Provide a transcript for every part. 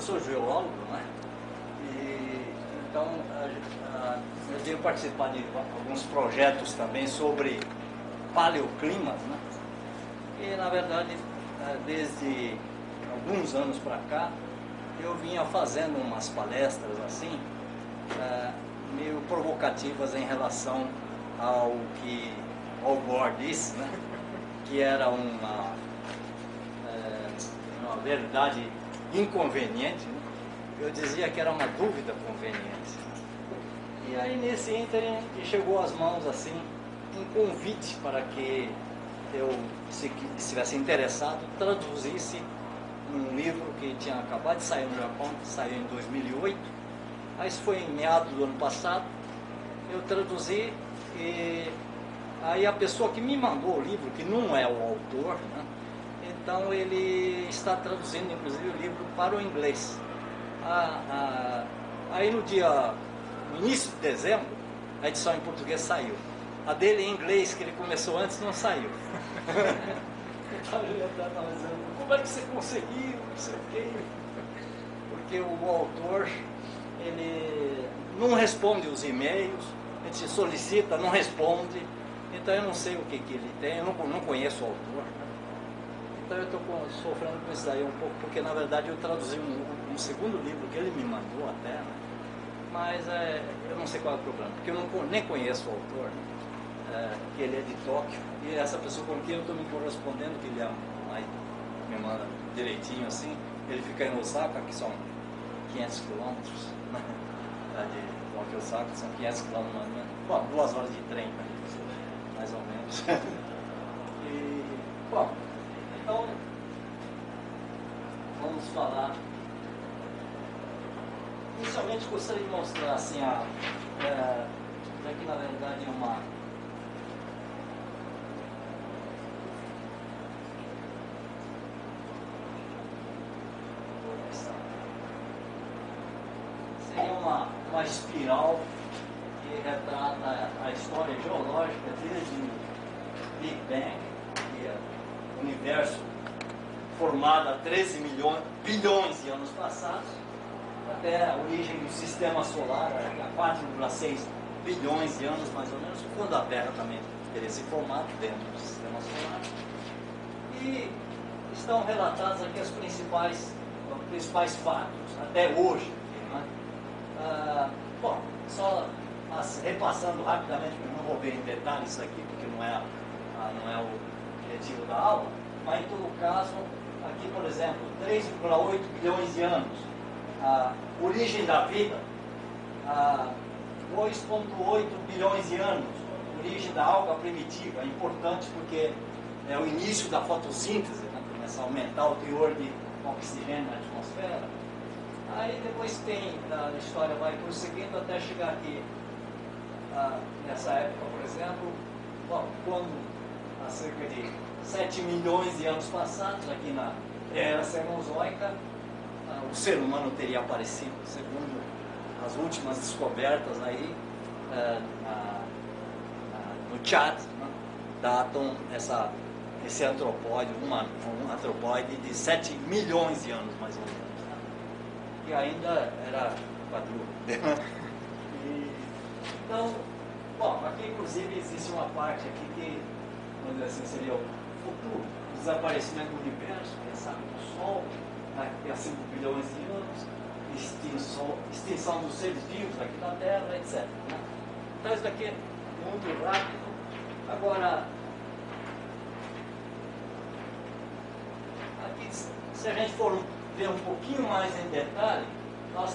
eu sou geólogo, né? E então eu tenho participado de alguns projetos também sobre paleoclimas, né? E na verdade, desde alguns anos para cá, eu vinha fazendo umas palestras assim, meio provocativas em relação ao que Al Gore disse, né? Que era uma verdade inconveniente, né? Eu dizia que era uma dúvida conveniente. E aí nesse ínterim chegou às mãos assim um convite para que eu, se estivesse interessado, traduzisse um livro que tinha acabado de sair no Japão, que saiu em 2008. Aí isso foi em meados do ano passado. Eu traduzi e aí a pessoa que me mandou o livro, que não é o autor, né? Então ele está traduzindo inclusive o livro para o inglês. Aí no início de dezembro, a edição em português saiu. A dele em inglês, que ele começou antes, não saiu. Então ele estava dizendo, como é que você conseguiu, não sei o quê. Porque o autor, ele não responde os e-mails, ele se solicita, não responde. Então eu não sei o que ele tem, eu não conheço o autor. Então eu estou sofrendo com isso daí um pouco, porque na verdade eu traduzi um segundo livro que ele me mandou até, né? Mas eu não sei qual é o problema, porque eu nem conheço o autor, né? Que ele é de Tóquio, e essa pessoa com quem eu estou me correspondendo, que ele me manda direitinho assim, ele fica em Osaka, que são 500 quilômetros, né? De Tóquio a Osaka, são 500 quilômetros, né? Bom, 2 horas de trem, né? Mais ou menos. E, bom, então, vamos falar. Inicialmente gostaria de mostrar assim, já que na verdade é uma. Seria uma espiral que retrata a história geológica desde o Big Bang, que é o universo formado há 13 bilhões de anos passados, até a origem do sistema solar, há 4,6 bilhões de anos mais ou menos, quando a Terra também teria se formado dentro do sistema solar. E estão relatados aqui os principais fatos, até hoje. Né? Bom, só repassando rapidamente, porque eu não vou ver em detalhes isso aqui, porque não é o objetivo da aula, mas em todo caso, aqui por exemplo, 3,8 bilhões de anos, a origem da vida, 2,8 bilhões de anos, origem da alga primitiva, é importante porque é o início da fotossíntese, né? Começa a aumentar o teor de oxigênio na atmosfera. Aí depois tem, a história vai prosseguindo até chegar aqui, nessa época, por exemplo, bom, quando há cerca de 7 milhões de anos passados, aqui na era Cenozoica, o ser humano teria aparecido, segundo as últimas descobertas aí no Chad, né? Datam esse antropóide, um antropóide de 7 milhões de anos mais ou menos, né? Que ainda era quadrúpede. Então, bom, aqui inclusive existe uma parte aqui que, vamos dizer assim, seria o futuro, o desaparecimento do universo, quem sabe do Sol, daqui a 5 bilhões de anos, extinção dos seres vivos aqui na Terra, etc. Né? Então isso daqui é muito rápido. Agora, aqui, se a gente for ver um pouquinho mais em detalhe, nós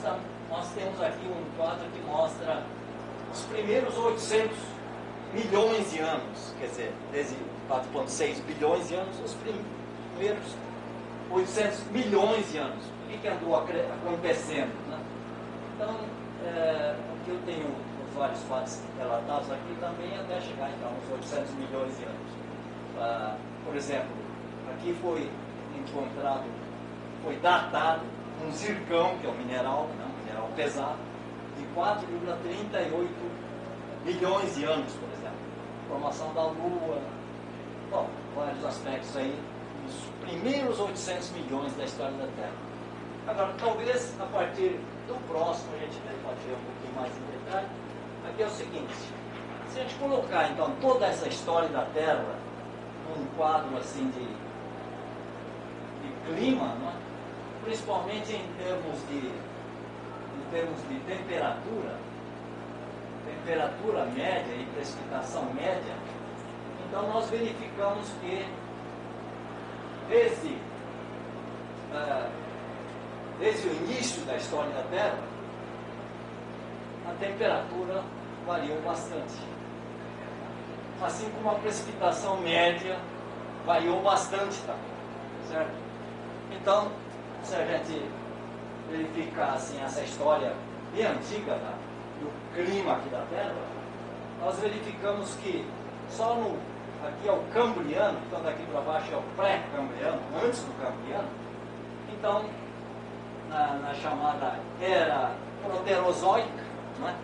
temos aqui um quadro que mostra os primeiros 800 milhões de anos, quer dizer, desde 4,6 bilhões de anos, os primeiros 800 milhões de anos. O que andou acontecendo? Né? Então, aqui eu tenho vários fatos relatados aqui também, até chegar então aos 800 milhões de anos. Por exemplo, aqui foi encontrado, foi datado um zircão, que é um mineral, né, um mineral pesado, de 4,38 milhões de anos, por exemplo. Formação da Lua, bom, vários aspectos aí, os primeiros 800 milhões da história da Terra. Agora, talvez a partir do próximo a gente pode ver um pouquinho mais em detalhe. Aqui é o seguinte, se a gente colocar então toda essa história da Terra num quadro assim de clima, não é? Principalmente em termos de temperatura média e precipitação média, então nós verificamos que desde o início da história da Terra, a temperatura variou bastante. Assim como a precipitação média variou bastante também, certo? Então, se a gente verificar assim, essa história bem antiga do clima aqui da Terra, nós verificamos que só aqui é o Cambriano, então daqui para baixo é o pré-Cambriano, antes do Cambriano. Então, na chamada era proterozoica, não é?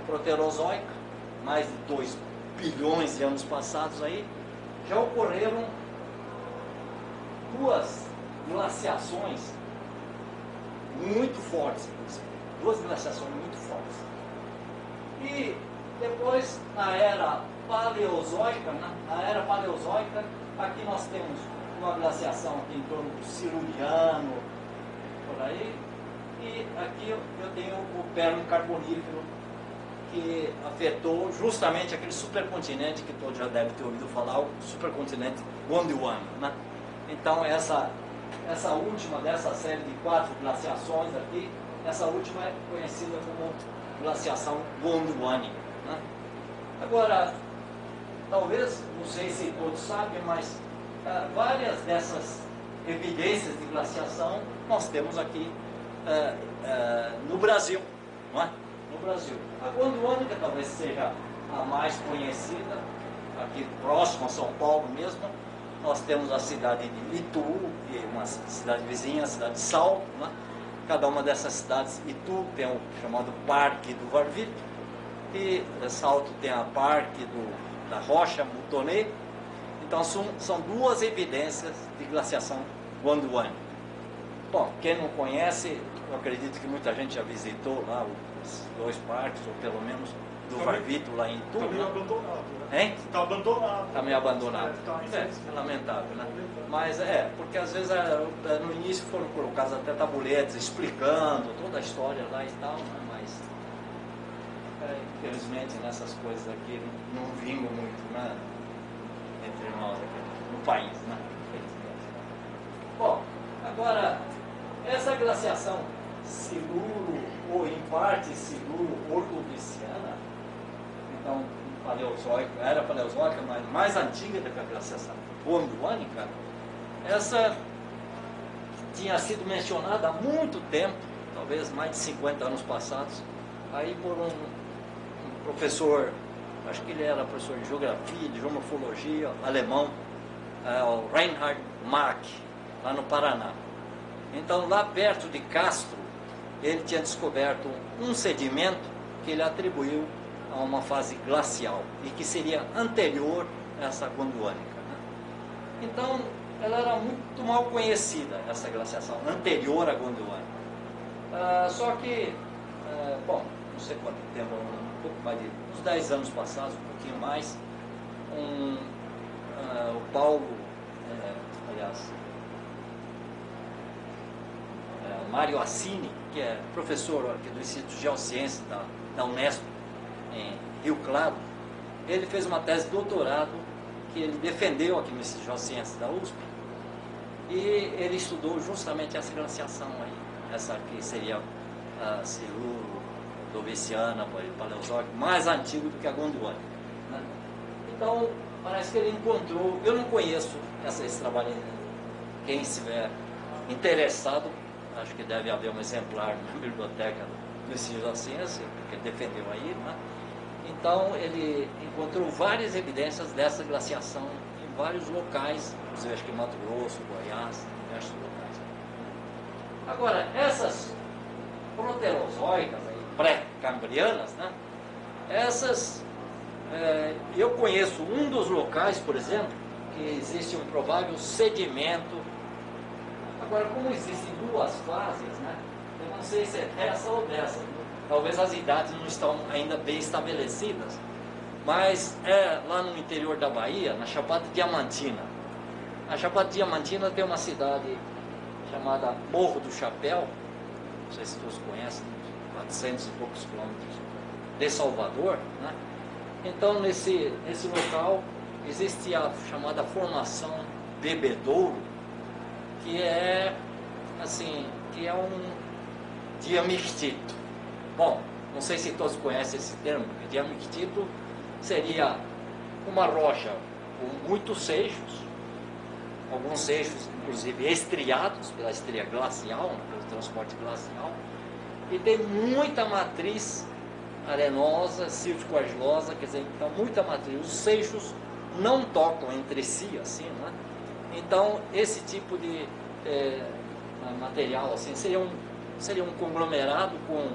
Proterozoica, mais de 2 bilhões de anos passados aí, já ocorreram 2 glaciações muito fortes, inclusive. 2 glaciações muito fortes. E depois, na era paleozoica, aqui nós temos uma glaciação aqui em torno do Siluriano, por aí, e aqui eu tenho o Permo Carbonífero, que afetou justamente aquele supercontinente que todos já devem ter ouvido falar, o supercontinente Gondwana, né? Então essa última dessa série de 4 glaciações aqui, essa última é conhecida como glaciação gondwanica, né? Agora, talvez, não sei se todos sabem, mas várias dessas evidências de glaciação nós temos aqui no Brasil, não é? No Brasil. A gondwanica talvez seja a mais conhecida, aqui próximo a São Paulo mesmo. Nós temos a cidade de Itu, que é uma cidade vizinha, a cidade de Salto, né? Cada uma dessas cidades, Itu tem o chamado Parque do Varvito, e Salto tem a Parque da Rocha Mutonê. Então são 2 evidências de glaciação gondwanica. Bom, quem não conhece, eu acredito que muita gente já visitou lá os 2 parques, ou pelo menos do Varvito lá em Itu. Está meio né? abandonado, né? Hein? Está abandonado. Está meio abandonado. É Lamentável, né? Mas porque às vezes no início foram colocados até tabuletes explicando toda a história lá e tal, né? Mas infelizmente nessas coisas aqui não vingam muito, né? Entre nós aqui no país, né? Infelizmente. Bom, agora essa glaciação siluro, ou em parte siluro-ordoviciana, então era paleozoica, mas mais antiga do que a glaciação gondwanica, essa tinha sido mencionada há muito tempo, talvez mais de 50 anos passados, aí por um professor, acho que ele era professor de geografia, de geomorfologia, alemão, o Reinhard Mark, lá no Paraná. Então, lá perto de Castro, ele tinha descoberto um sedimento que ele atribuiu a uma fase glacial e que seria anterior a essa gondwanica, né? Então, ela era muito mal conhecida, essa glaciação anterior à gondwanica. Só que, bom, não sei quanto tempo, um pouco mais de uns 10 anos passados, um pouquinho mais, o Paulo, Mário Assini, que é professor aqui do Instituto de Geociências da Unesp, em Rio Claro, ele fez uma tese de doutorado que ele defendeu aqui no Instituto de Geociências da USP, e ele estudou justamente essa glaciação aí, essa que seria a siluro-ordoviciana, paleozoica, mais antigo do que a gondwanica, né? Então, parece que ele encontrou, eu não conheço esse trabalho, quem estiver interessado, acho que deve haver um exemplar na biblioteca do Instituto de Geociências, porque ele defendeu aí, né? Então, ele encontrou várias evidências dessa glaciação em vários locais, inclusive acho que Mato Grosso, Goiás, diversos locais. Agora, essas proterozoicas, pré-cambrianas, né? Essas, eu conheço um dos locais, por exemplo, que existe um provável sedimento Agora, como existem duas fases, né? Eu não sei se é essa ou dessa. Talvez as idades não estão ainda bem estabelecidas. Mas é lá no interior da Bahia, na Chapada Diamantina. A Chapada Diamantina tem uma cidade chamada Morro do Chapéu, não sei se todos conhecem, 400 e poucos quilômetros de Salvador, né? Então nesse local existe a chamada formação Bebedouro, que é assim, que é um diamictito. Bom, não sei se todos conhecem esse termo, porque diamictito seria uma rocha com muitos seixos, alguns seixos inclusive estriados pela estria glacial, pelo transporte glacial, e tem muita matriz arenosa, silvico-argilosa, quer dizer, então muita matriz. Os seixos não tocam entre si, assim, né? Então esse tipo de material assim seria um conglomerado com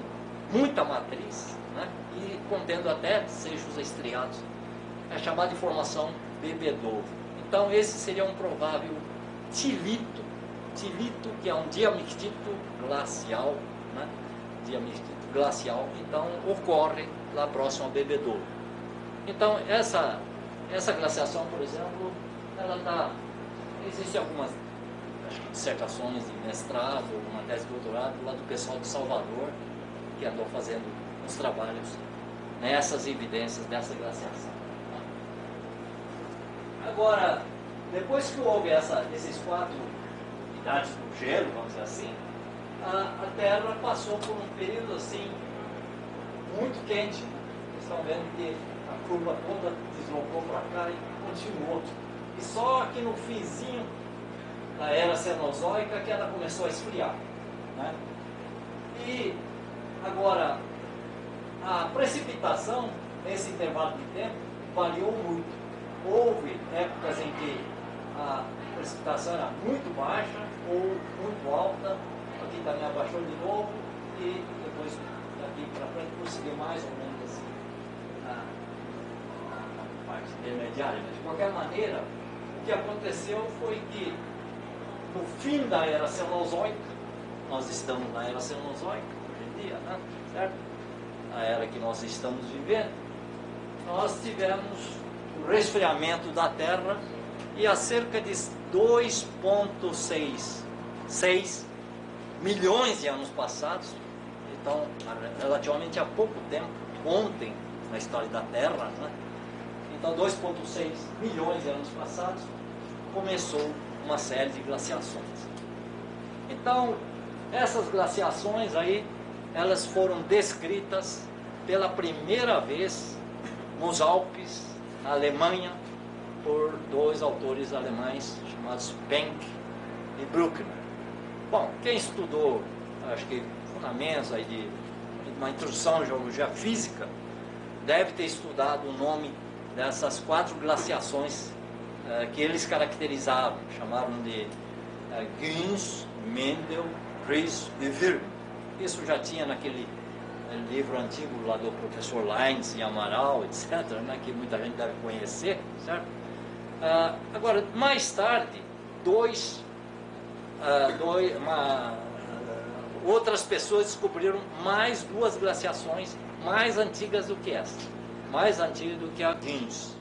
muita matriz, né? E contendo até seixos estriados. É chamado de formação Bebedouro. Então esse seria um provável tilito, que é um diamictito glacial, né? Diamictito glacial, então ocorre lá próximo ao Bebedouro. Então essa glaciação, por exemplo, existem algumas, acho que dissertações de mestrado, uma tese de doutorado lá do pessoal de Salvador, que andou fazendo uns trabalhos nessas evidências dessa glaciação. Agora, depois que houve esses 4 idades do gelo, vamos dizer assim, a Terra passou por um período assim muito quente. Vocês estão vendo que a curva toda deslocou para cá e continuou. E só aqui no finzinho da Era Cenozoica que ela começou a esfriar, né? E agora, a precipitação nesse intervalo de tempo variou muito. Houve épocas em que a precipitação era muito baixa ou muito alta. Aqui também abaixou de novo e depois daqui para frente conseguiu mais ou menos assim na parte intermediária. Mas de qualquer maneira, o que aconteceu foi que no fim da Era Cenozoica, nós estamos na Era Cenozoica hoje em dia, né? Certo? A era que nós estamos vivendo, nós tivemos o resfriamento da Terra e há cerca de 2,6 milhões de anos passados, então relativamente há pouco tempo, ontem na história da Terra, né? Então 2,6 milhões de anos passados começou uma série de glaciações. Então essas glaciações aí, elas foram descritas pela primeira vez nos Alpes, na Alemanha, por 2 autores alemães chamados Penck e Bruckner. Bom, quem estudou, acho que fundamentos aí de uma introdução à geologia física, deve ter estudado o nome dessas 4 glaciações que eles caracterizavam, chamaram de Günz, Mendel, Riess e Würm. Isso já tinha naquele livro antigo lá do professor Leins e Amaral, etc., né, que muita gente deve conhecer, certo? Agora, mais tarde, outras pessoas descobriram mais 2 glaciações mais antigas do que essa, mais antiga do que a Günz.